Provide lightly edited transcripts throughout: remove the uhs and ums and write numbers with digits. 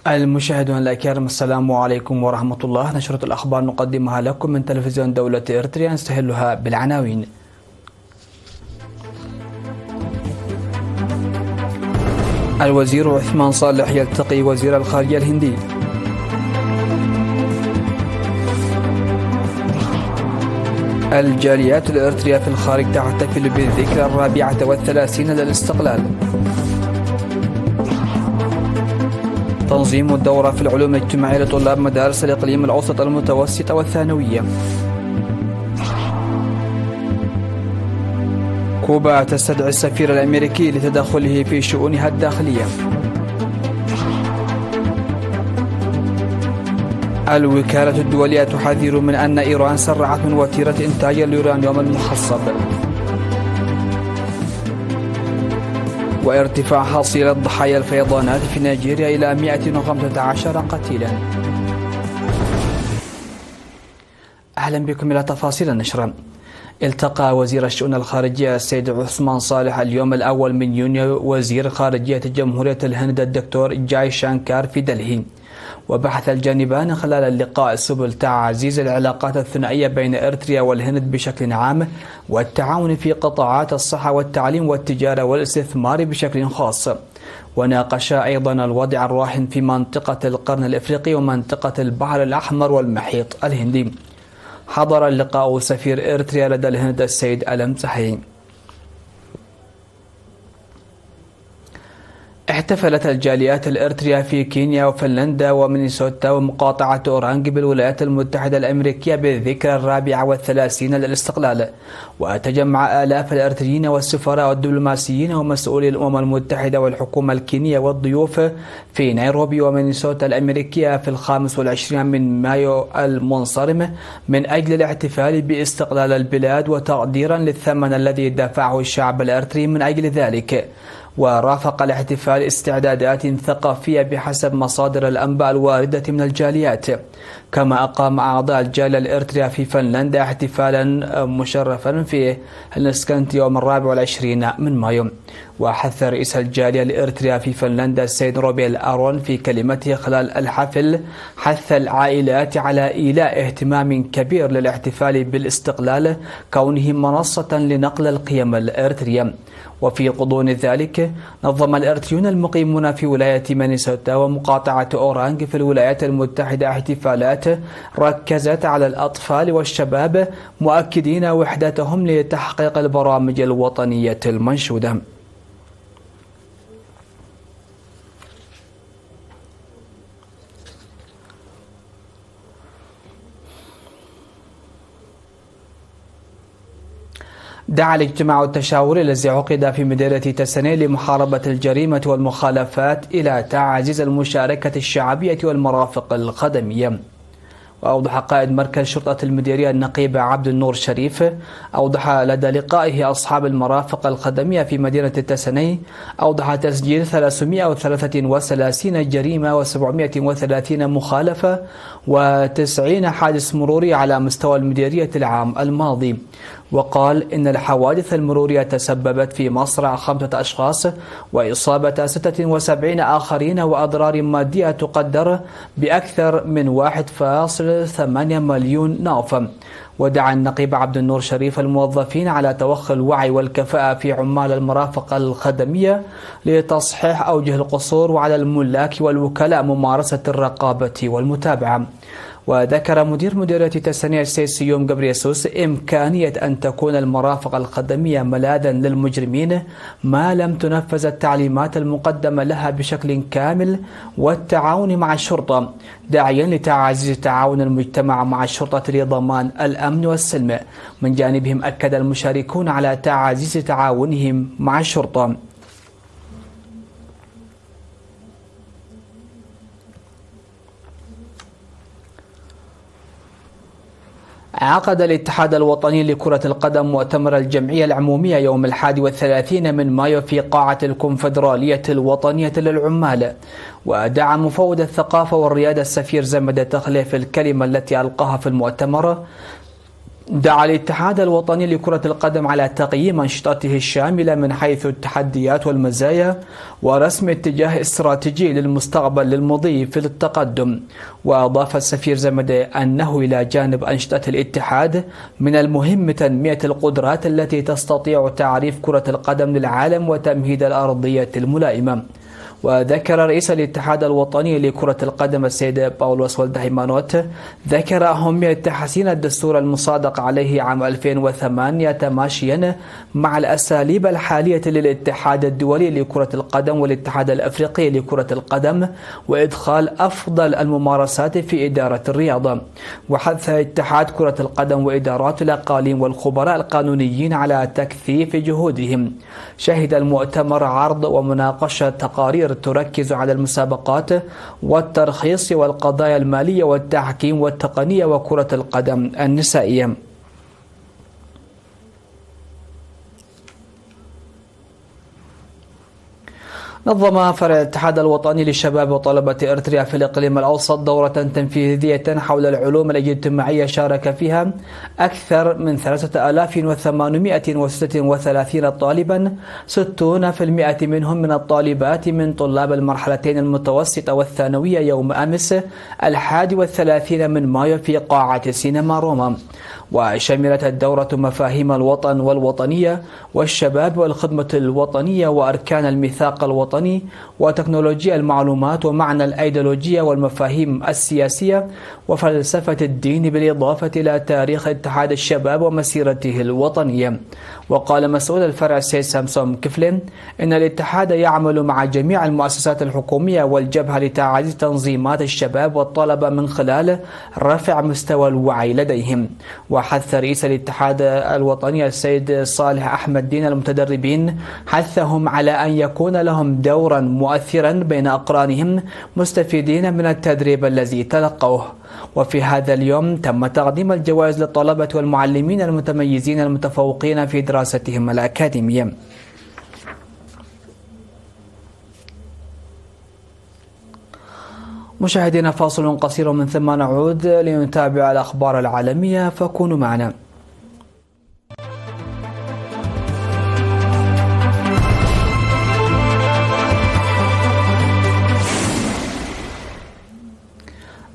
المشاهدون الأكارم، السلام عليكم ورحمة الله. نشرة الأخبار نقدمها لكم من تلفزيون دولة إريتريا، نستهلها بالعناوين. الوزير عثمان صالح يلتقي وزير الخارجية الهندي. الجاليات الإريترية في الخارج تحتفل بالذكرى 34 للاستقلال. تنظيم الدورة في العلوم الاجتماعية لطلاب مدارس الإقليم الأوسط المتوسطة والثانوية. كوبا تستدعي السفير الأمريكي لتدخله في شؤونها الداخلية. الوكالة الدولية تحذر من أن إيران سرعت من وتيرة إنتاج اليورانيوم المخصب. وارتفاع حصيلة ضحايا الفيضانات في نيجيريا إلى 115 قتيلا. أهلا بكم إلى تفاصيل النشرة. التقى وزير الشؤون الخارجية السيد عثمان صالح اليوم الأول من يونيو وزير خارجية جمهورية الهند الدكتور جاي شانكار في دلهي، وبحث الجانبان خلال اللقاء سبل تعزيز العلاقات الثنائية بين إريتريا والهند بشكل عام، والتعاون في قطاعات الصحة والتعليم والتجارة والاستثمار بشكل خاص. وناقشا أيضا الوضع الراهن في منطقة القرن الإفريقي ومنطقة البحر الأحمر والمحيط الهندي. حضر اللقاء سفير إريتريا لدى الهند السيد ألم تحي. احتفلت الجاليات الإريترية في كينيا وفنلندا ومينيسوتا ومقاطعة أورانج بالولايات المتحدة الأمريكية بالذكرى 34 للاستقلال، وتجمع آلاف الإريتريين والسفراء والدبلوماسيين ومسؤولي الأمم المتحدة والحكومة الكينية والضيوف في نيروبي ومينيسوتا الأمريكية في 25 من مايو المنصرم من أجل الاحتفال باستقلال البلاد وتقديرا للثمن الذي دفعه الشعب الإريتري من أجل ذلك. ورافق الاحتفال استعدادات ثقافية بحسب مصادر الأنباء الواردة من الجاليات. كما أقام أعضاء الجالية الإريترية في فنلندا احتفالا مشرفا في هلسنكي يوم 24 من مايو. وحث رئيس الجالية الإريترية في فنلندا السيد روبيل أرون في كلمته خلال الحفل حث العائلات على إيلاء اهتمام كبير للاحتفال بالاستقلال كونه منصة لنقل القيم الإريترية. وفي غضون ذلك نظم الإريتريون المقيمون في ولاية مينيسوتا ومقاطعة أورانج في الولايات المتحدة احتفالات ركزت على الأطفال والشباب، مؤكدين وحدتهم لتحقيق البرامج الوطنية المنشودة. دعا الاجتماع التشاوري الذي عقد في مدينة تسني لمحاربة الجريمة والمخالفات إلى تعزيز المشاركة الشعبية والمرافق الخدمية. وأوضح قائد مركز شرطة المديرية النقيب عبد النور شريف أوضح لدى لقائه أصحاب المرافق الخدمية في مدينة تسني أوضح تسجيل 333 جريمة و730 مخالفة و90 حادث مروري على مستوى المديرية العام الماضي. وقال إن الحوادث المرورية تسببت في مصرع 5 أشخاص وإصابة 76 آخرين وأضرار مادية تقدر بأكثر من 1.8 مليون ناف. ودعا النقيب عبد النور شريف الموظفين على توخي الوعي والكفاءة في عمال المرافق الخدمية لتصحيح أوجه القصور، وعلى الملاك والوكلاء ممارسة الرقابة والمتابعة. وذكر مدير مديرية تسنية السيد سيوم جبريسوس إمكانية أن تكون المرافق الخدمية ملاذا للمجرمين ما لم تنفذ التعليمات المقدمة لها بشكل كامل والتعاون مع الشرطة، داعيا لتعزيز تعاون المجتمع مع الشرطة لضمان الأمن والسلم. من جانبهم أكد المشاركون على تعزيز تعاونهم مع الشرطة. عقد الاتحاد الوطني لكرة القدم مؤتمر الجمعية العمومية يوم 31 من مايو في قاعة الكونفدرالية الوطنية للعمال. ودعا مفوض الثقافة والريادة السفير زمد تخلي في الكلمة التي ألقاها في المؤتمر دعا الاتحاد الوطني لكرة القدم على تقييم أنشطته الشاملة من حيث التحديات والمزايا ورسم اتجاه استراتيجي للمستقبل للمضي في التقدم. وأضاف السفير زمدة أنه إلى جانب أنشطة الاتحاد من المهم تنمية القدرات التي تستطيع تعريف كرة القدم للعالم وتمهيد الأرضية الملائمة. وذكر رئيس الاتحاد الوطني لكرة القدم السيد باولوس والدهيمانوت ذكر أهمية تحسين الدستور المصادق عليه عام 2008 تماشيا مع الأساليب الحالية للاتحاد الدولي لكرة القدم والاتحاد الأفريقي لكرة القدم وإدخال أفضل الممارسات في إدارة الرياضة. وحث اتحاد كرة القدم وإدارات الأقاليم والخبراء القانونيين على تكثيف جهودهم. شهد المؤتمر عرض ومناقشة تقارير تركز على المسابقات والترخيص والقضايا المالية والتحكيم والتقنية وكرة القدم النسائية. نظم فرع الاتحاد الوطني للشباب وطلبة إريتريا في الإقليم الأوسط دورة تنفيذية حول العلوم الاجتماعية شارك فيها أكثر من 3836 طالبا، 60% منهم من الطالبات من طلاب المرحلتين المتوسطة والثانوية يوم أمس 31 من مايو في قاعة سينما روما. وشملت الدورة مفاهيم الوطن والوطنية والشباب والخدمة الوطنية وأركان الميثاق الوطني وتكنولوجيا المعلومات ومعنى الأيديولوجية والمفاهيم السياسية وفلسفة الدين بالإضافة إلى تاريخ اتحاد الشباب ومسيرته الوطنية. وقال مسؤول الفرع السيد سامسون كفلين إن الاتحاد يعمل مع جميع المؤسسات الحكومية والجبهة لتعزيز تنظيمات الشباب والطلبة من خلال رفع مستوى الوعي لديهم. وحث رئيس الاتحاد الوطني السيد صالح أحمد دين المتدربين حثهم على أن يكون لهم دورا مؤثرا بين أقرانهم مستفيدين من التدريب الذي تلقوه. وفي هذا اليوم تم تقديم الجوائز للطلبة والمعلمين المتميزين المتفوقين في دراستهم الأكاديمية. مشاهدينا فاصل قصير من ثم نعود لنتابع الأخبار العالمية، فكونوا معنا.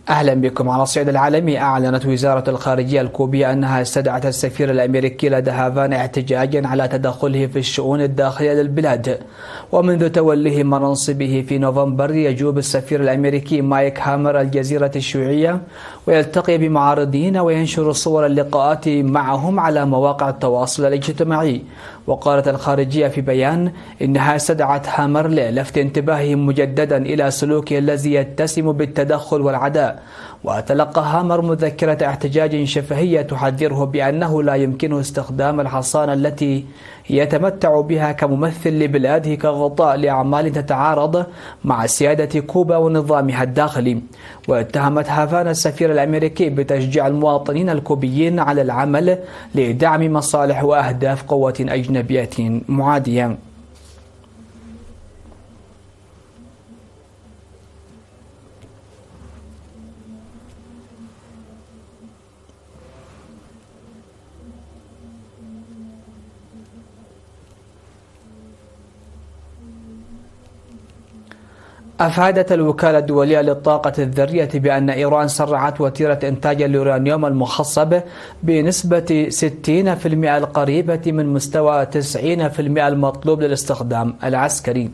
أهلا بكم. على الصعيد العالمي، أعلنت وزارة الخارجية الكوبية أنها استدعت السفير الأمريكي لدى هافانا احتجاجا على تدخله في الشؤون الداخلية للبلاد. ومنذ توليه منصبه في نوفمبر يجوب السفير الأمريكي مايك هامر الجزيرة الشيوعية ويلتقي بمعارضين وينشر صور اللقاءات معهم على مواقع التواصل الاجتماعي. وقالت الخارجية في بيان إنها استدعت هامر للفت انتباههم مجددا إلى سلوكه الذي يتسم بالتدخل والعداء. وتلقى هامر مذكرة احتجاج شفهية تحذره بأنه لا يمكنه استخدام الحصانة التي يتمتع بها كممثل لبلاده كغطاء لأعمال تتعارض مع سيادة كوبا ونظامها الداخلي. واتهمت هافانا السفير الأمريكي بتشجيع المواطنين الكوبيين على العمل لدعم مصالح وأهداف قوة أجنبية معادية. أفادت الوكالة الدولية للطاقة الذرية بأن إيران سرعت وتيرة إنتاج اليورانيوم المخصب بنسبة 60% القريبة من مستوى 90% المطلوب للاستخدام العسكري.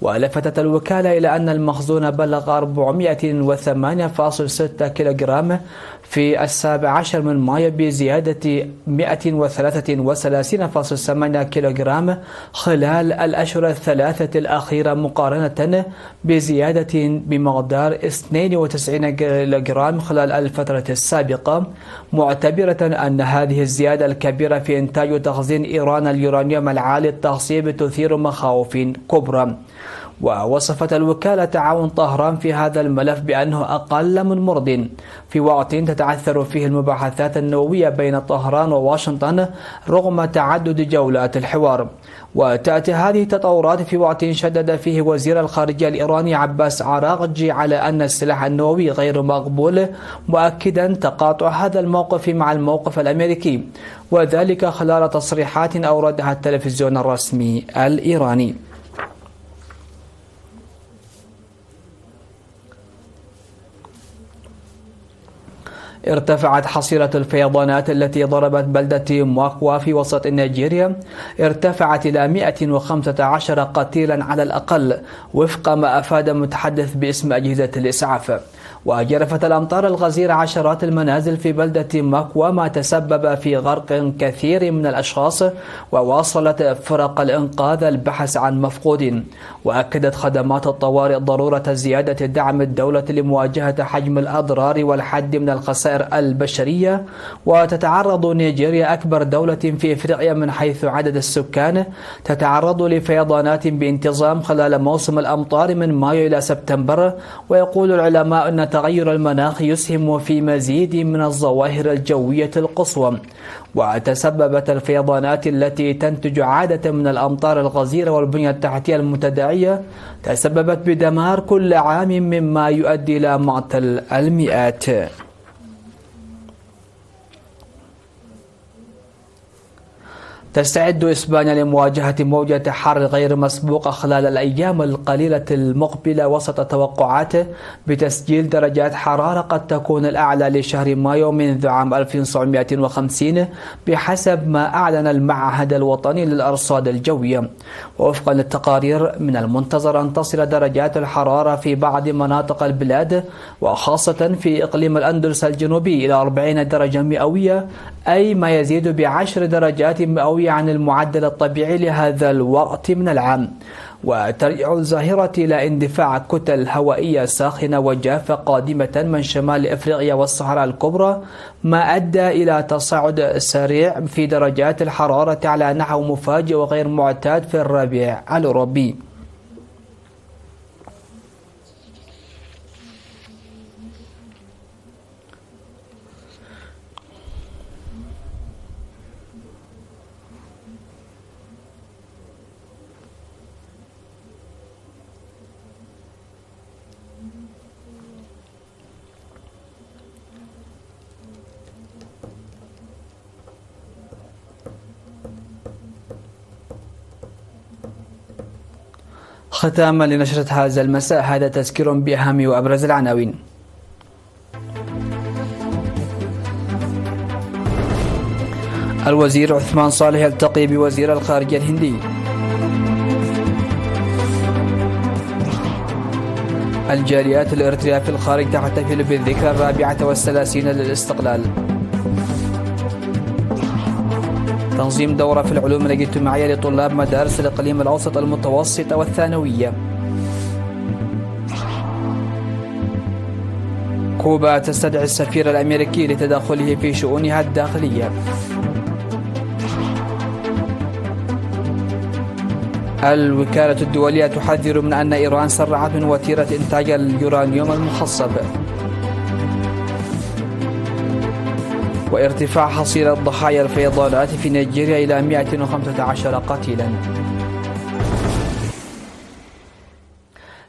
ولفتت الوكالة إلى أن المخزون بلغ 408.6 كيلوغرام في 17 من مايو بزيادة 133.8 كيلوغرام خلال الأشهر الثلاثة الأخيرة مقارنة بزيادة بمقدار 92 كيلوغرام خلال الفترة السابقة، معتبرة أن هذه الزيادة الكبيرة في إنتاج وتخزين إيران اليورانيوم العالي التخصيب تثير مخاوف كبرى. ووصفت الوكالة تعاون طهران في هذا الملف بأنه أقل من مرضٍ في وقت تتعثر فيه المباحثات النووية بين طهران وواشنطن رغم تعدد جولات الحوار. وتأتي هذه التطورات في وقت شدد فيه وزير الخارجية الإيراني عباس عراقجي على أن السلاح النووي غير مقبول، مؤكدا تقاطع هذا الموقف مع الموقف الأمريكي، وذلك خلال تصريحات أوردها التلفزيون الرسمي الإيراني. ارتفعت حصيلة الفيضانات التي ضربت بلدة مواكوا في وسط نيجيريا، ارتفعت إلى 115 قتيلا على الأقل وفق ما أفاد متحدث باسم أجهزة الإسعاف. وجرفت الأمطار الغزيرة عشرات المنازل في بلدة ماكوا، ما تسبب في غرق كثير من الأشخاص، وواصلت فرق الإنقاذ البحث عن مفقود. وأكدت خدمات الطوارئ ضرورة زيادة دعم الدولة لمواجهة حجم الأضرار والحد من الخسائر البشرية. وتتعرض نيجيريا، أكبر دولة في إفريقيا من حيث عدد السكان، تتعرض لفيضانات بانتظام خلال موسم الأمطار من مايو إلى سبتمبر. ويقول العلماء أن تغير المناخ يسهم في مزيد من الظواهر الجوية القصوى. وتسببت الفيضانات التي تنتج عادة من الأمطار الغزيرة والبنية التحتية المتداعية تسببت بدمار كل عام، مما يؤدي إلى معطل المئات. تستعد إسبانيا لمواجهة موجة حر غير مسبوقة خلال الأيام القليلة المقبلة، وسط توقعات بتسجيل درجات حرارة قد تكون الأعلى لشهر مايو منذ عام 1950 بحسب ما أعلن المعهد الوطني للأرصاد الجوية. ووفقا للتقارير من المنتظر أن تصل درجات الحرارة في بعض مناطق البلاد وخاصة في إقليم الأندلس الجنوبي إلى 40 درجة مئوية، أي ما يزيد ب10 درجات مئوية عن المعدل الطبيعي لهذا الوقت من العام. وترجع الظاهرة إلى اندفاع كتل هوائية ساخنة وجافة قادمة من شمال إفريقيا والصحراء الكبرى، ما أدى إلى تصاعد سريع في درجات الحرارة على نحو مفاجئ وغير معتاد في الربيع الأوروبي. ختاما لنشرة هذا المساء، هذا تذكير بأهم وأبرز العناوين. الوزير عثمان صالح يلتقي بوزير الخارجية الهندي. الجاليات الإريترية في الخارج تحتفل بالذكرى 34 للاستقلال. تنظيم دورة في العلوم الاجتماعية لطلاب مدارس الإقليم الأوسط المتوسطة والثانوية. كوبا تستدعي السفير الأمريكي لتدخله في شؤونها الداخلية. الوكالة الدولية تحذر من أن إيران سرعت من وتيرة إنتاج اليورانيوم المخصب. وارتفاع حصيلة ضحايا الفيضانات في نيجيريا إلى 115 قتيلا.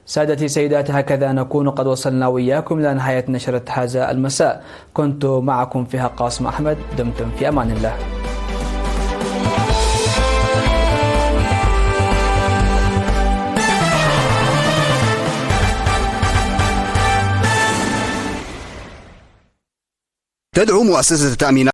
سادتي سيدات، هكذا نكون قد وصلنا وإياكم إلى نهاية نشرة هذا المساء. كنت معكم فيها قاسم أحمد، دمتم في أمان الله. تدعو مؤسسة التأمين